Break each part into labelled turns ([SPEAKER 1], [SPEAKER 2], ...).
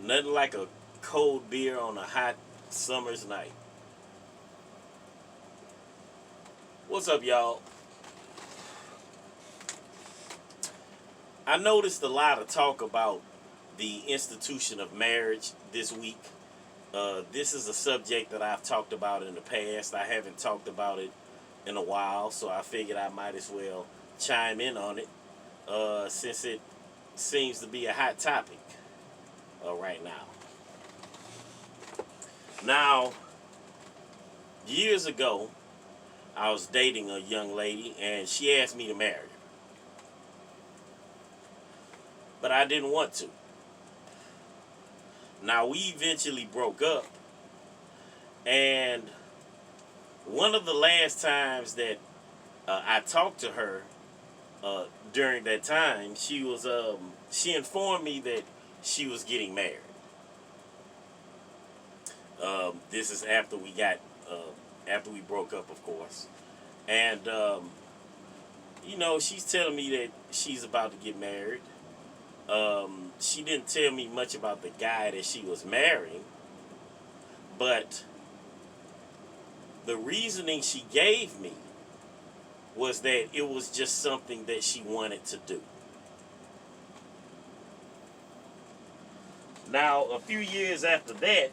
[SPEAKER 1] Nothing like a cold beer on a hot summer's night. What's up, y'all? I noticed a lot of talk about the institution of marriage this week. This is a subject that I've talked about in the past. I haven't talked about it in a while, so I figured I might as well chime in on it since it seems to be a hot topic right now. Now, years ago, I was dating a young lady and she asked me to marry her, but I didn't want to. Now, we eventually broke up, and one of the last times that I talked to her during that time, she informed me that she was getting married. This is after we broke up, of course, and she's telling me that she's about to get married. She didn't tell me much about the guy that she was marrying, but the reasoning she gave me was that it was just something that she wanted to do. Now, a few years after that,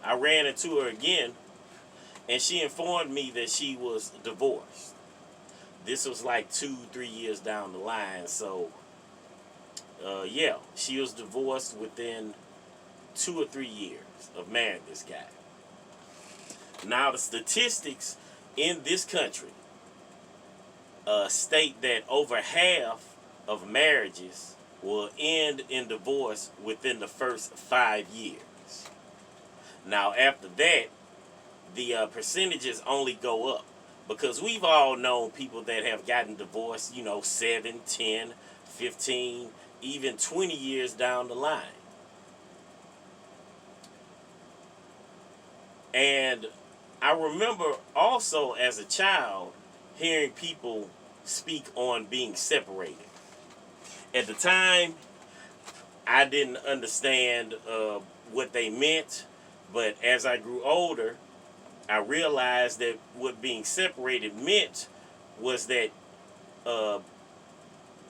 [SPEAKER 1] I ran into her again, and she informed me that she was divorced. This was like 2, 3 years down the line, so yeah, she was divorced within 2 or 3 years of marrying this guy. Now, the statistics in this country state that over half of marriages will end in divorce within the first 5 years. Now, after that, the percentages only go up because we've all known people that have gotten divorced, 7, 10, 15, even 20 years down the line. And I remember also as a child hearing people speak on being separated. At the time, I didn't understand what they meant, but as I grew older, I realized that what being separated meant was that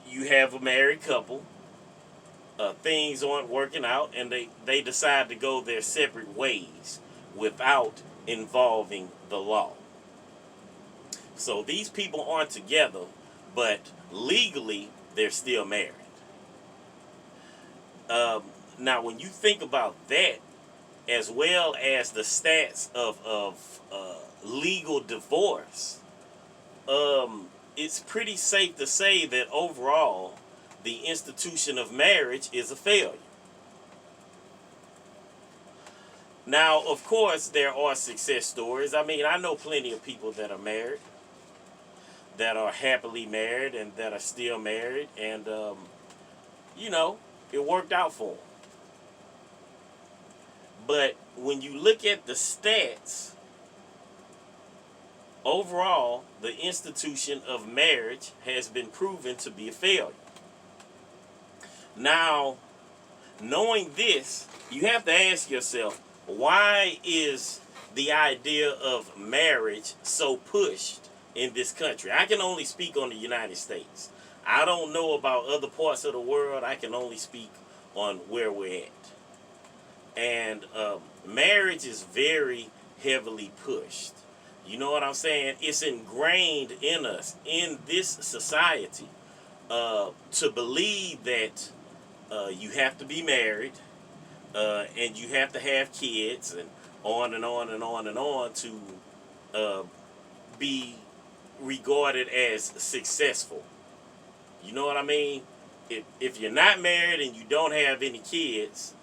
[SPEAKER 1] you have a married couple, things aren't working out, and they decide to go their separate ways without involving the law. So these people aren't together, but legally they're still married. Now, when you think about that, as well as the stats of legal divorce, it's pretty safe to say that overall, the institution of marriage is a failure. Now, of course, there are success stories. I mean, I know plenty of people that are married, that are happily married, and that are still married, and, it worked out for them. But when you look at the stats, overall, the institution of marriage has been proven to be a failure. Now, knowing this, you have to ask yourself, why is the idea of marriage so pushed in this country? I can only speak on the United States. I don't know about other parts of the world. I can only speak on where we're at. And marriage is very heavily pushed. You know what I'm saying? It's ingrained in us, in this society, to believe that you have to be married, and you have to have kids, and on and on and on and on to be regarded as successful. You know what I mean? If you're not married and you don't have any kids,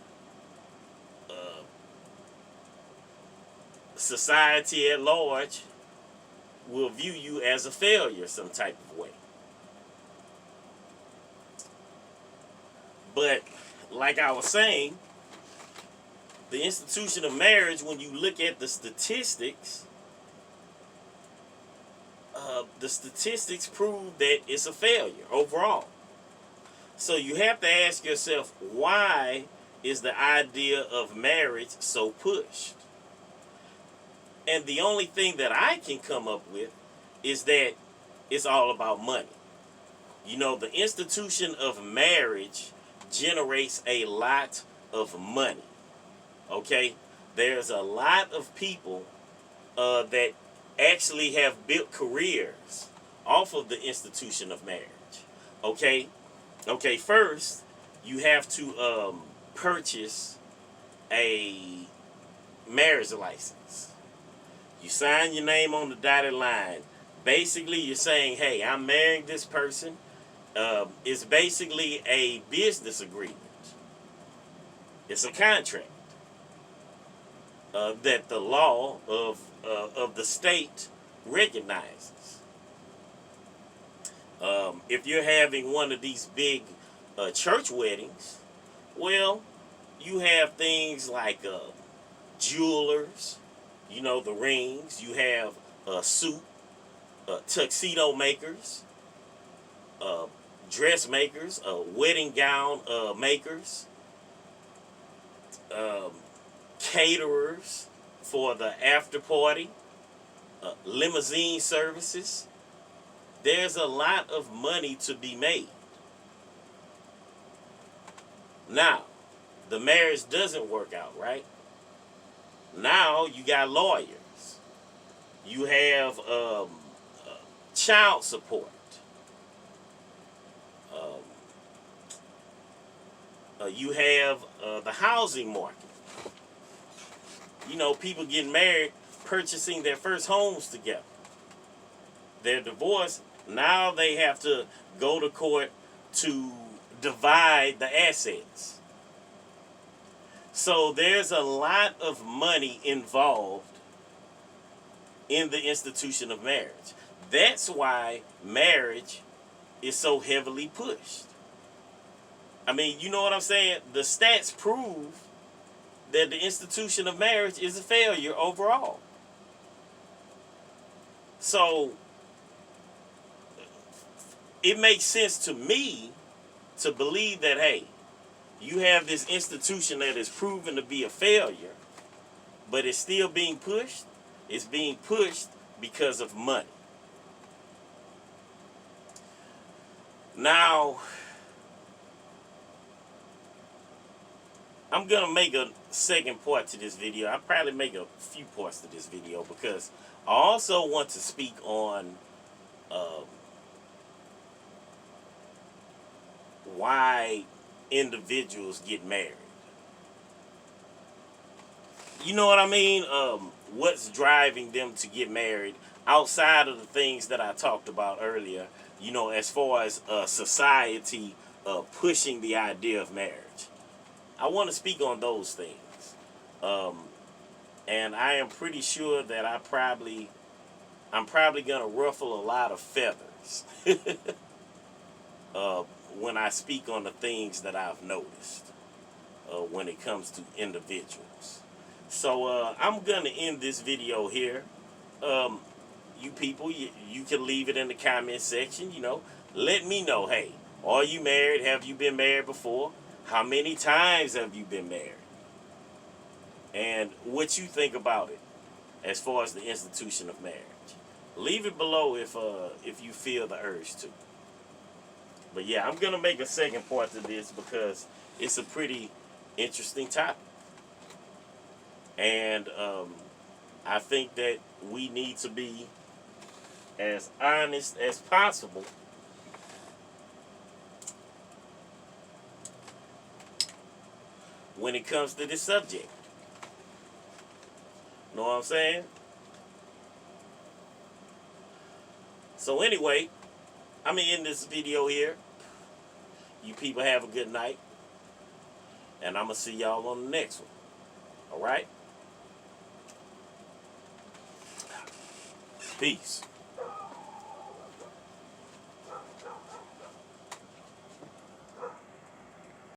[SPEAKER 1] society at large will view you as a failure some type of way. But like I was saying, the institution of marriage, when you look at the statistics prove that it's a failure overall. So you have to ask yourself, why is the idea of marriage so pushed? And the only thing that I can come up with is that it's all about money. You know, the institution of marriage generates a lot of money. Okay? There's a lot of people that actually have built careers off of the institution of marriage. Okay? Okay, first, you have to purchase a marriage license. You sign your name on the dotted line. Basically, you're saying, hey, I'm marrying this person. It's basically a business agreement. It's a contract that the law of the state recognizes. If you're having one of these big church weddings, well, you have things like jewelers, you know, the rings. You have suit, tuxedo makers, dressmakers, wedding gown makers, caterers for the after party, limousine services. There's a lot of money to be made. Now, the marriage doesn't work out, right? Now you got lawyers. You have child support. You have the housing market. You know, people getting married, purchasing their first homes together. They're divorced. Now they have to go to court to divide the assets. So there's a lot of money involved in the institution of marriage. That's why marriage is so heavily pushed. I mean, you know what I'm saying? The stats prove that the institution of marriage is a failure overall. So it makes sense to me to believe that, hey, you have this institution that is proven to be a failure, but it's still being pushed. It's being pushed because of money. Now, I'm going to make a second part to this video. I'll probably make a few parts to this video because I also want to speak on why individuals get married. You know what I mean? What's driving them to get married outside of the things that I talked about earlier, you know, as far as society pushing the idea of marriage. I want to speak on those things. And I am pretty sure that I'm probably going to ruffle a lot of feathers when I speak on the things that I've noticed when it comes to individuals. So I'm going to end this video here. You people, you can leave it in the comment section, you know. Let me know, hey, are you married? Have you been married before? How many times have you been married? And what you think about it as far as the institution of marriage. Leave it below if you feel the urge to. But yeah, I'm going to make a second part to this because it's a pretty interesting topic. And I think that we need to be as honest as possible when it comes to this subject. Know what I'm saying? So anyway, I'm going to end this video here. You people have a good night. And I'm going to see y'all on the next one. Alright? Peace.